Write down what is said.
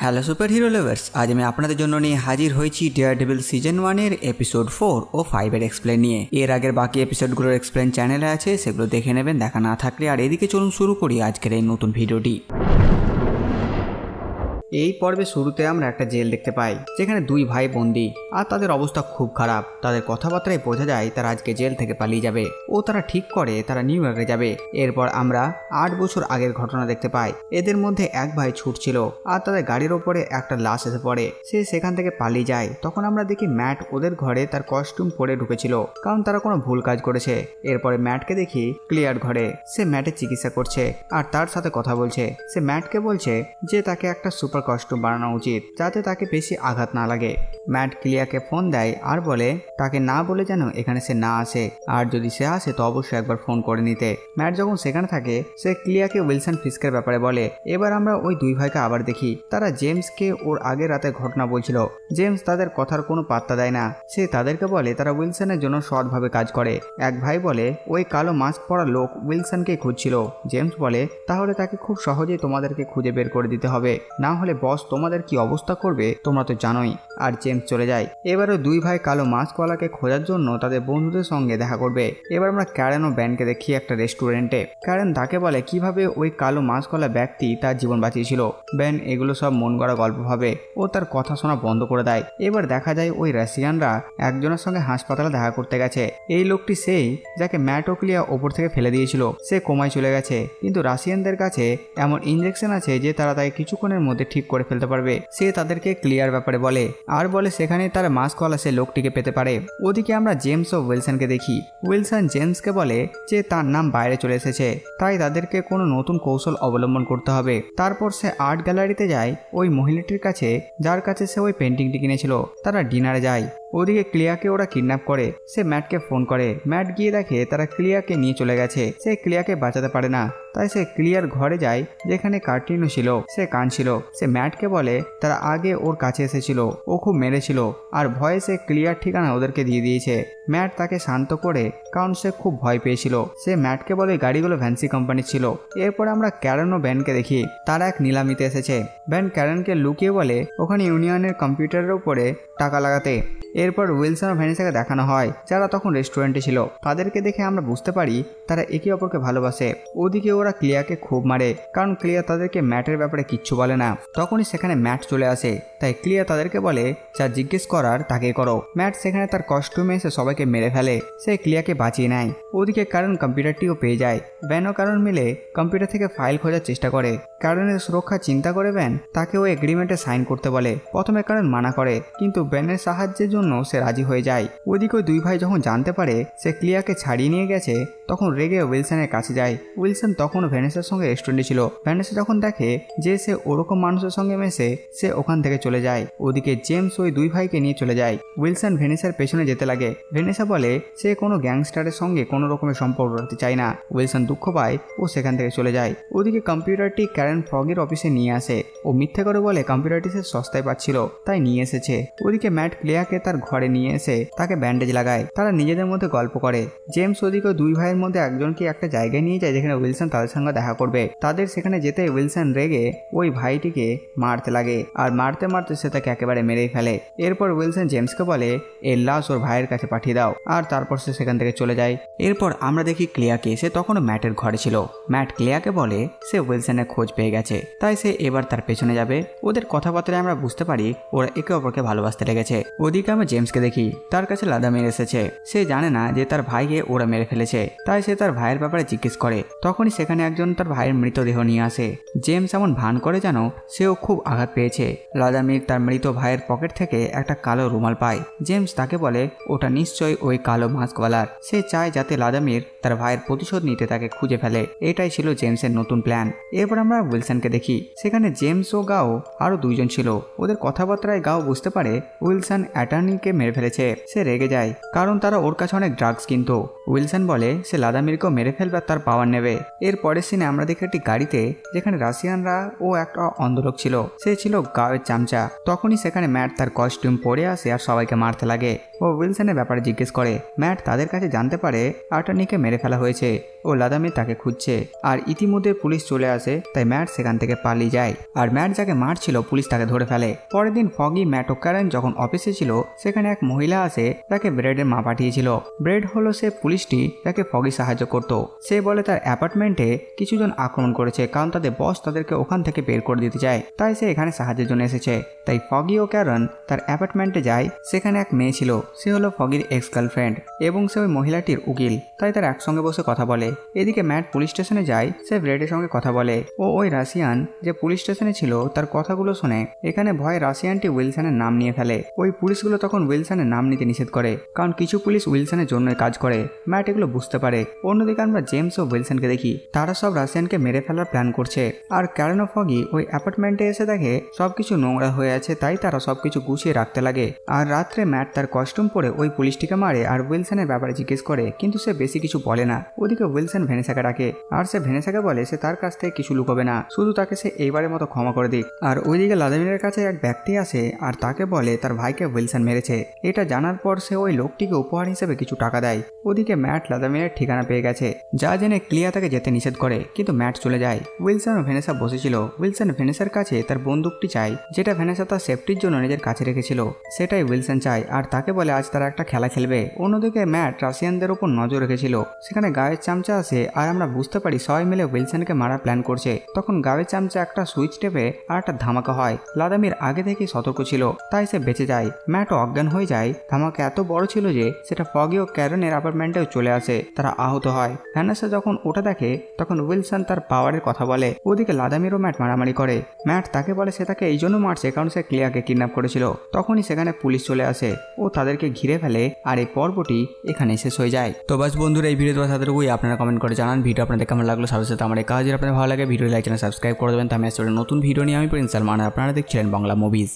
Hello super hero lovers, আজ আমি আপনাদের জন্য নিয়ে হাজির হয়েছি ডেয়ারডেভিল সিজন 1 এর এপিসোড 4 ও 5 এর এক্সপ্লেন নিয়ে। এর আগের বাকি এপিসোডগুলোর এক্সপ্লেন চ্যানেলে আছে, সেগুলো দেখে নেবেন দেখা না থাকলে। আর এদিকে চলুন শুরু করি আজকের এই নতুন ভিডিওটি। এই পর্বে শুরুতে আমরা একটা জেল দেখতে পাই যেখানে দুই ভাই বন্দি, আর তাদের অবস্থা খুব খারাপ। তাদের কথাবার্তায় বোঝা যায় তারা আজকে জেল থেকে পালিয়ে যাবে ও তারা ঠিক করে তারা নিউ ইয়র্কে যাবে। এরপর আমরা 8 বছর আগের ঘটনা দেখতে পাই। এদের মধ্যে এক ভাই ছুটছিল আর তাদের গাড়ির ওপরে একটা লাশ এসে পড়ে। সে সেখান থেকে পালিয়ে যায়। তখন আমরা দেখি ম্যাট ওদের ঘরে তার কস্টিউম পরে ঢুকেছিল, কারণ তারা কোনো ভুল কাজ করেছে। এরপরে ম্যাটকে দেখি ক্লিয়ার ঘরে, সে ম্যাটের চিকিৎসা করছে আর তার সাথে কথা বলছে। সে ম্যাটকে বলছে যে তাকে একটা সুপার কস্টিউম বানানো উচিত যাতে তাকে বেশি আঘাত না লাগে। ম্যাট ক্লিয়াকে ফোন দেয় আর বলে তাকে না বলে যেন এখানে সে না আসে, আর যদি সে আসে তো অবশ্যই একবার ফোন করে নিতে। ম্যাট যখন সেখানে থাকে সে ক্লিয়াকে উইলসন ফিস্কের ব্যাপারে বলে। এবার আমরা ওই দুই ভাইকে আবার দেখি। তারা জেমসকে ওর আগের রাতের ঘটনা বলছিল। জেমস তাদের কথার কোনো পাত্তা দেয় না। সে তাদেরকে বলে তারা উইলসনের জন্য সৎভাবে কাজ করে। এক ভাই বলে ওই কালো মাস্ক পরা লোক উইলসনকে খুঁজছিল। জেমস বলে তাহলে তাকে খুব সহজেই তোমাদেরকে খুঁজে বের করে দিতে হবে, না হলে বস তোমাদের কি অবস্থা করবে তোমরা তো জানোই। আর জেমস চলে যায়। এবারে দুই ভাই কালো মাস্কওয়ালাকে খোঁজার জন্য তাদের বন্ধুদের সঙ্গে দেখা করবে। এবার আমরা ক্যারেন ও ব্যানকে দেখি একটা রেস্টুরেন্টে। ক্যারেন তাকে বলে কিভাবে ওই কালো মাস্কওয়ালা ব্যক্তি তার জীবন বাঁচিয়েছিল। ব্যান এগুলো সব মন গড়া গল্প ভাবে ও তার কথা শোনা বন্ধ করে দেয়। এবার দেখা যায় ওই রাশিয়ানরা একজনের সঙ্গে হাসপাতালে দেখা করতে গেছে। এই লোকটি সেই যাকে ম্যাট ও ক্লিয়া ওপর থেকে ফেলে দিয়েছিল। সে কোমায় চলে গেছে, কিন্তু রাশিয়ানদের কাছে এমন ইঞ্জেকশন আছে যে তারা তাকে কিছুক্ষণের মধ্যে ঠিক করে ফেলতে পারবে। সে তাদেরকে ক্লিয়ার ব্যাপারে বলে আর বলে সেখানে তারা মাস্কওয়ালা সে লোকটিকে পেতে পারে। ওদিকে আমরা জেমস ও উইলসনকে দেখি। উইলসন জেমসকে বলে যে তার নাম বাইরে চলে এসেছে, তাই তাদেরকে কোনো নতুন কৌশল অবলম্বন করতে হবে। তারপর সে আর্ট গ্যালারিতে যায় ওই মহিলাটির কাছে যার কাছে সে ওই পেন্টিংটি কিনেছিল। তারা ডিনারে যায়। ওদিকে ক্লিয়াকে ওরা কিডন্যাপ করে। সে ম্যাটকে ফোন করে। ম্যাট গিয়ে দেখে তারা ক্লিয়াকে নিয়ে চলে গেছে। সে ক্লিয়াকে বাঁচাতে পারে না, তাই সে ক্লিয়ার ঘরে যায় যেখানে কার্টিনও ছিল। সে কাঁদছিল। সে ম্যাটকে বলে তারা আগে ওর কাছে এসেছিল, ও খুব মেরেছিল, আর ভয়ে সে ক্লিয়ার ঠিকানা ওদেরকে দিয়ে দিয়েছে। ম্যাট তাকে শান্ত করে, কারণ সে খুব ভয় পেয়েছিল। সে ম্যাটকে বলে গাড়িগুলো ভ্যান্সি কোম্পানির ছিল। এরপর আমরা ক্যারেন ও ব্যানকে দেখি। তারা এক নিলামিতে এসেছে। ব্যান ক্যারেনকে লুকিয়ে বলে ওখানে ইউনিয়নের কম্পিউটারের উপরে টাকা লাগাতে। এরপর উইলসন ও ভ্যানিসাকে দেখানো হয় যারা তখন রেস্টুরেন্টে ছিল। তাদেরকে দেখে আমরা বুঝতে পারি তারা একে অপরকে ভালোবাসে। ওদিকে ওরা ক্লিয়াকে খুব মারে, কারণ ক্লিয়া তাদেরকে ম্যাটের ব্যাপারে কিচ্ছু বলে না। তখনই সেখানে ম্যাট চলে আসে, তাই ক্লিয়া তাদেরকে বলে যা জিজ্ঞেস করার তাকে করো। ম্যাট সেখানে তার কস্টিউমে এসে সবাইকে মেরে ফেলে। সে ক্লিয়াকে বাঁচিয়ে নেয়। ওদিকে কারণ কম্পিউটারটিও পেয়ে যায়। ব্যান ও কারণ মিলে কম্পিউটার থেকে ফাইল খোঁজার চেষ্টা করে। কারণের সুরক্ষা চিন্তা করে ব্যান তাকে ওই এগ্রিমেন্টে সাইন করতে বলে। প্রথমে কারণ মানা করে, কিন্তু ব্যানের সাহায্যের জন্য সে রাজি হয়ে যায়। ওইদিকে দুই ভাই যখন জানতে পারে সে ক্লিয়াকে ছাড়িয়ে নিয়ে গেছে, তখন রেগে উইলসনের কাছে যায়। উইলসন তখন ভ্যানেসার সঙ্গে রেস্টুরেন্টে ছিল। ভ্যানেসা যখন দেখে যে সে ওরকম মানুষের সঙ্গে মেশে, সে ওখান থেকে চলে যায়। ওদিকে জেমস ওই দুই ভাইকে নিয়ে চলে যায়। উইলসন ভ্যানেসার পেছনে যেতে লাগে। ভ্যানেসা বলে সে কোনো গ্যাংস্টারের সঙ্গে কোনো রকমের সম্পর্ক রাখতে চায় না। উইলসন দুঃখ পায় ও সেখান থেকে চলে যায়। ওদিকে কম্পিউটারটি ক্যারেন ফগের অফিসে নিয়ে আসে। ও মিথ্যে করে বলে কম্পিউটারটি সে সস্তায় পাচ্ছিল, তাই নিয়ে এসেছে। ওদিকে ম্যাট ক্লিয়াকে তার ঘরে নিয়ে এসে তাকে ব্যান্ডেজ লাগায়। তারা নিজেদের মধ্যে গল্প করে। জেমস ওদিকে দুই ভাইয়ের মধ্যে একজনকে একটা জায়গায় নিয়ে যায় যেখানে উইলসন তাদের সঙ্গে দেখা করবে। তাদের সেখানে যেতে উইলসন রেগে ওই ভাইটিকে মারতে লাগে, আর মারতে মারতে সে তাকে একেবারে মেরেই ফেলে। এরপর উইলসন জেমসকে বলে এর লাশ ওর ভাইয়ের কাছে পাঠিয়ে দাও, আর তারপর সে সেখান থেকে চলে যায়। এরপর আমরা দেখি ক্লিয়াকে। সে তখনও ম্যাটের ঘরে ছিল। ম্যাট ক্লিয়াকে বলে সে উইলসনের খোঁজ পেয়ে গেছে, তাই সে এবার তার পেছনে যাবে। ওদের কথাবার্তায় আমরা বুঝতে পারি ওরা একে অপরকে ভালোবাসতে লেগেছে। ওদিকে আমরা জেমসকে দেখি। তার কাছে লাদামির এসেছে। সে জানে না যে তার ভাইকে ওরা মেরে ফেলেছে, তাই সে তার ভাইয়ের ব্যাপারে জিজ্ঞেস করে। তখনই সেখানে একজন তার ভাইয়ের মৃতদেহ নিয়ে আসে। জেমস এমন ভান করে যেন সেও খুব আঘাত পেয়েছে। লাদামির তার মৃত ভাইয়ের পকেট থেকে একটা কালো রুমাল পায়। জেমস তাকে বলে ওটা নিশ্চয়ই ওই কালো মাস্কওয়ালার। সে চায় যাতে লাদামির তার ভাইয়ের প্রতিশোধ নিতে তাকে খুঁজে ফেলে। এটাই ছিল জেমসের নতুন প্ল্যান। এরপর আমরা উইলসনকে দেখি। সেখানে জেমস ও গাও আরো দুইজন ছিল। ওদের কথাবার্তায় গাও বুঝতে পারে উইলসন অ্যাটর্নিকে মেরে ফেলেছে। সে রেগে যায়, কারণ তারা ওর কাছে অনেক ড্রাগস কিনতো। উইলসন বলে সে লাদামিরকেও মেরে ফেলবে, তার পাওয়ার নেবে। এর পরের সিনে আমরা দেখি একটি গাড়িতে যেখানে রাশিয়ানরা ও একটা অন্ধলোক ছিল। সে ছিল গাওয়ের চামচা। তখনই সেখানে ম্যাট তার কস্টিউম পরে আসে আর সবাইকে মারতে লাগে। ও উইলসনের ব্যাপারে জিজ্ঞেস করে। ম্যাট তাদের কাছে জানতে পারে অ্যাটর্নিকে মেরে ফেলা হয়েছে। ও ও লাদামির তাকে খুঁজছে। আর ইতিমধ্যে পুলিশ চলে আসে, তাই ম্যাট সেখান থেকে পালিয়ে যায়। আর ম্যাট যাকে মারছিল পুলিশ তাকে ধরে ফেলে। পরের দিন ফগি, ম্যাট ও ক্যারেন যখন অফিসে ছিল সেখানে এক মহিলা আসে যাকে ব্রেডের মা পাঠিয়েছিল। ব্রেড হলো সে পুলিশটি যাকে ফগি সাহায্য করত। সে বলে তার অ্যাপার্টমেন্টে কিছুজন আক্রমণ করেছে, কারণ তাদের বস তাদেরকে ওখান থেকে বের করে দিতে চায়, তাই সে এখানে সাহায্যের জন্য এসেছে। তাই ফগি ও ক্যারেন তার অ্যাপার্টমেন্টে যায়। সেখানে এক মেয়ে ছিল, সে হলো ফগির এক্স গার্লফ্রেন্ড এবং সে ওই মহিলাটির উকিল, তাই তারা একসঙ্গে বসে কথা বলে। এদিকে ম্যাট পুলিশ স্টেশনে যায়, সে ব্রেডের সঙ্গে কথা বলে। ও ওই রাশিয়ান যে পুলিশ স্টেশনে ছিল তার কথাগুলো শুনে এখানে ভয়ে রাশিয়ানটি উইলসনের নাম নিয়ে ফেলে। ওই পুলিশগুলো তখন উইলসনের নাম নিতে নিষেধ করে, কারণ কিছু পুলিশ উইলসনের জন্য কাজ করে। ম্যাট এগুলো বুঝতে পারে। অন্যদিকে আমরা জেমস ও উইলসনকে দেখি, তারা সব রাশিয়ানকে মেরে ফেলার প্ল্যান করছে। আর ক্যারেন ও ফগি ওই অ্যাপার্টমেন্টে এসে দেখে সবকিছু নোংরা হয়ে আছে, তাই তারা সবকিছু গুছিয়ে রাখতে লাগে। আর রাত্রে ম্যাট তার কস্টিউম পরে ওই পুলিশটিকে মারে আর উইলসনের ব্যাপারে জিজ্ঞেস করে, কিন্তু সে বেশি কিছু বলে না। ওদিকে উইলসন ভেনেসাকে ডাকে, আর সে ভেনেসাকে বলে সে তার কাছ থেকে কিছু লুকোবে না, শুধু তাকে সে এইবারের মতো ক্ষমা করে দিক। আর ওইদিকে লাদামিরের কাছে এক ব্যক্তি আসে আর তাকে বলে তার ভাইকে উইলসন মেরেছে। এটা জানার পর সে ওই লোকটিকে উপহার হিসেবে কিছু টাকা দেয়। ওদিকে ম্যাট লাদামিরের ঠিকানা পেয়ে গেছে, যা জেনে ক্লিয়া তাকে যেতে নিষেধ করে, কিন্তু ম্যাট চলে যায়। উইলসন ও ভেনেসা বসেছিল। উইলসন ভেনেসার কাছে তার বন্দুকটি চায়, যেটা ভেনেসা তার সেফটির জন্য নিজের কাছে রেখেছিল। সেটাই উইলসন চায় আর তাকে বলে আজ তারা একটা খেলা খেলবে। অন্যদিকে ম্যাট রাশিয়ানদের উপর নজর রেখেছিল। সেখানে গায়ের চামচা আসে আর আমরা বুঝতে পারি সবাই মিলে উইলসনকে মারার প্ল্যান করছে। তখন গায়ের চামচা একটা সুইচ টেপে আর একটা ধামাকা হয়। লাদামির আগে থেকেই সতর্ক ছিল, তাই সে বেঁচে যায়। ম্যাটও অজ্ঞান হয়ে যায়। ধামাকা এত বড় ছিল যে সেটা ফগি ও ক্যারেনের অ্যাপার্টমেন্টেও চলে আসে। তারা আহত হয়। ভ্যানেসা যখন ওটা দেখে তখন উইলসন তার পাওয়ারের কথা বলে। ওদিকে লাদামির ও ম্যাট মারামারি করে। ম্যাট তাকে বলে সে তাকে এই জন্য মারছে কারণ সে ক্লিয়াকে কিডন্যাপ করেছিল। তখনই সেখানে পুলিশ চলে আসে ও তাদেরকে ঘিরে ফেলে। আর এই পর্বটি এখানে শেষ হয়ে যায়। তো বাস বন্ধুরা, এই ভিডিও তোমার সাথেই আপনারা কমেন্ট করে জানান ভিডিও আপনাদের কেমন লাগলো। সাথে সাথে আমার এই কাজ আপনাদের ভালো লাগে ভিডিও লাইক চ্যানেল সাবস্ক্রাইব করে দেবেন। তো আমি আসলে নতুন ভিডিও নিয়ে আমি প্রিন্স সালমান, আপনারা দেখছিলেন বাংলা মুভিজ।